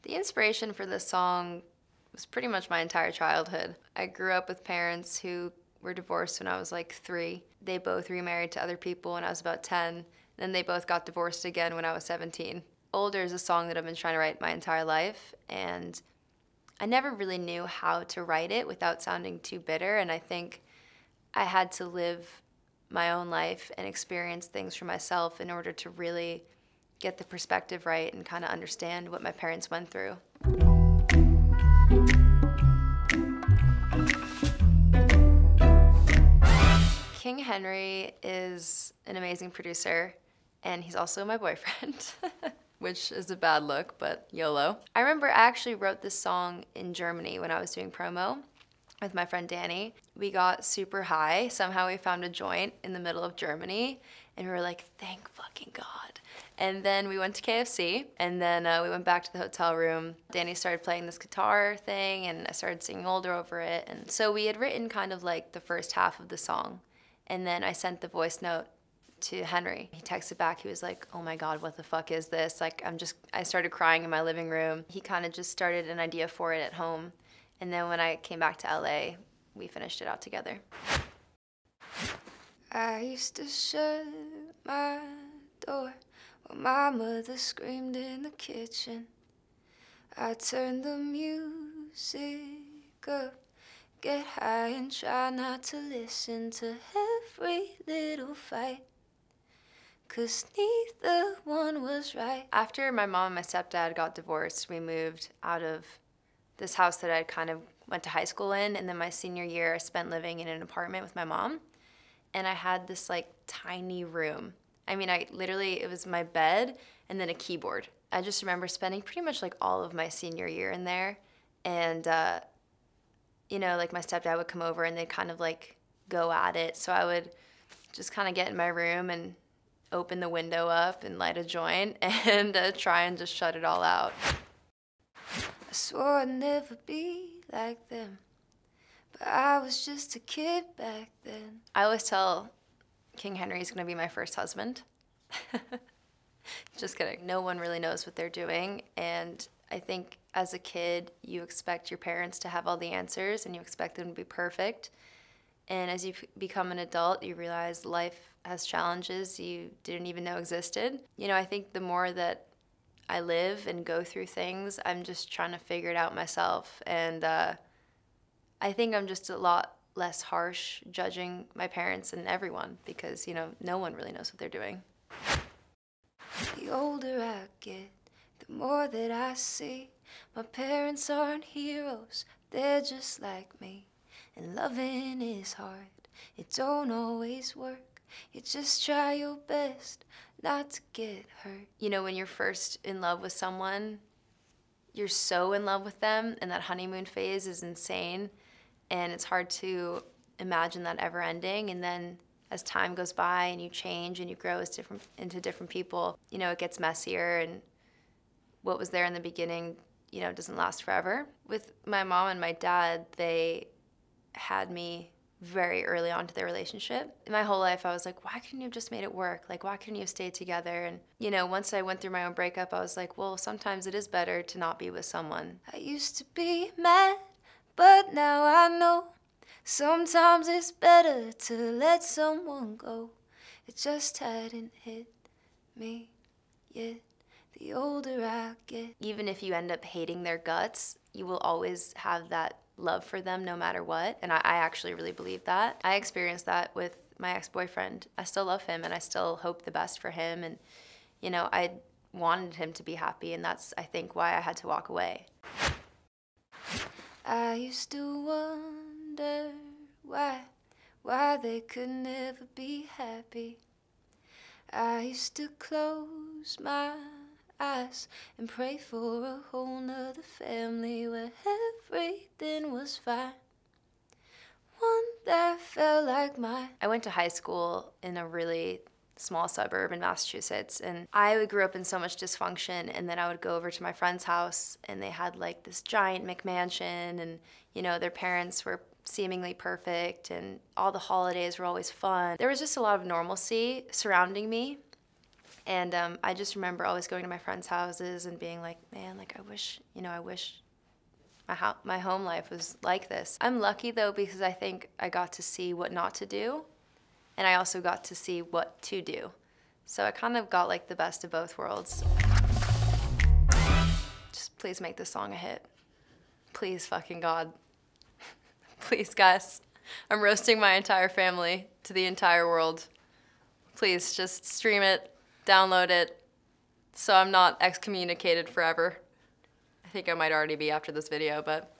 The inspiration for this song was pretty much my entire childhood. I grew up with parents who were divorced when I was like 3. They both remarried to other people when I was about 10. Then they both got divorced again when I was 17. Older is a song that I've been trying to write my entire life, and I never really knew how to write it without sounding too bitter, and I think I had to live my own life and experience things for myself in order to really get the perspective right and kind of understand what my parents went through. King Henry is an amazing producer, and he's also my boyfriend, which is a bad look, but YOLO. I remember I actually wrote this song in Germany when I was doing promo with my friend Danny. We got super high. Somehow we found a joint in the middle of Germany, and we were like, thank fucking God. And then we went to KFC, and then we went back to the hotel room. Danny started playing this guitar thing, and I started singing Older over it. And so we had written kind of like the first half of the song, and then I sent the voice note to Henry. He texted back, he was like, oh my God, what the fuck is this? Like, I started crying in my living room. He kind of just started an idea for it at home. And then when I came back to LA, we finished it out together. I used to shut my door while my mother screamed in the kitchen. I turned the music up, get high and try not to listen to every little fight, 'cause neither one was right. After my mom and my stepdad got divorced, we moved out of this house that I kind of went to high school in, and then my senior year I spent living in an apartment with my mom, and I had this like tiny room. I mean, it was my bed and then a keyboard. I just remember spending pretty much like all of my senior year in there, and you know, like my stepdad would come over and they'd kind of like go at it, so I would just kind of get in my room and open the window up and light a joint and try and just shut it all out. I swore I'd never be like them, but I was just a kid back then. I always tell King Henry's gonna be my first husband. Just kidding. No one really knows what they're doing, and I think as a kid, you expect your parents to have all the answers and you expect them to be perfect. And as you become an adult, you realize life has challenges you didn't even know existed. You know, I think the more that I live and go through things, I'm just trying to figure it out myself. And I think I'm just a lot less harsh judging my parents and everyone because, you know, no one really knows what they're doing. The older I get, the more that I see my parents aren't heroes, they're just like me. And loving is hard, it don't always work. You just try your best not to get hurt. You know, when you're first in love with someone, you're so in love with them, and that honeymoon phase is insane, and it's hard to imagine that ever ending. And then as time goes by and you change and you grow into different people, you know, it gets messier, and what was there in the beginning, you know, doesn't last forever. With my mom and my dad, they had me very early on to their relationship. In my whole life, I was like, why couldn't you have just made it work? Like, why couldn't you have stayed together? And, you know, once I went through my own breakup, I was like, well, sometimes it is better to not be with someone. I used to be mad, but now I know sometimes it's better to let someone go. It just hadn't hit me yet. The older I get. Even if you end up hating their guts, you will always have that love for them no matter what. And I actually really believe that. I experienced that with my ex-boyfriend. I still love him and I still hope the best for him. And, you know, I wanted him to be happy, and that's, I think, why I had to walk away. I used to wonder why they could never be happy. I used to close my eyes and pray for a whole nother family where everything was fine. One that felt like mine. I went to high school in a really small suburb in Massachusetts, and I grew up in so much dysfunction, and then I would go over to my friend's house and they had like this giant McMansion, and you know, their parents were seemingly perfect and all the holidays were always fun. There was just a lot of normalcy surrounding me. And I just remember always going to my friends' houses and being like, man, like I wish my home life was like this. I'm lucky though, because I think I got to see what not to do, and I also got to see what to do. So I kind of got like the best of both worlds. Just please make this song a hit. Please, fucking God. Please, guys. I'm roasting my entire family to the entire world. Please, just stream it, download it, so I'm not excommunicated forever. I think I might already be after this video, but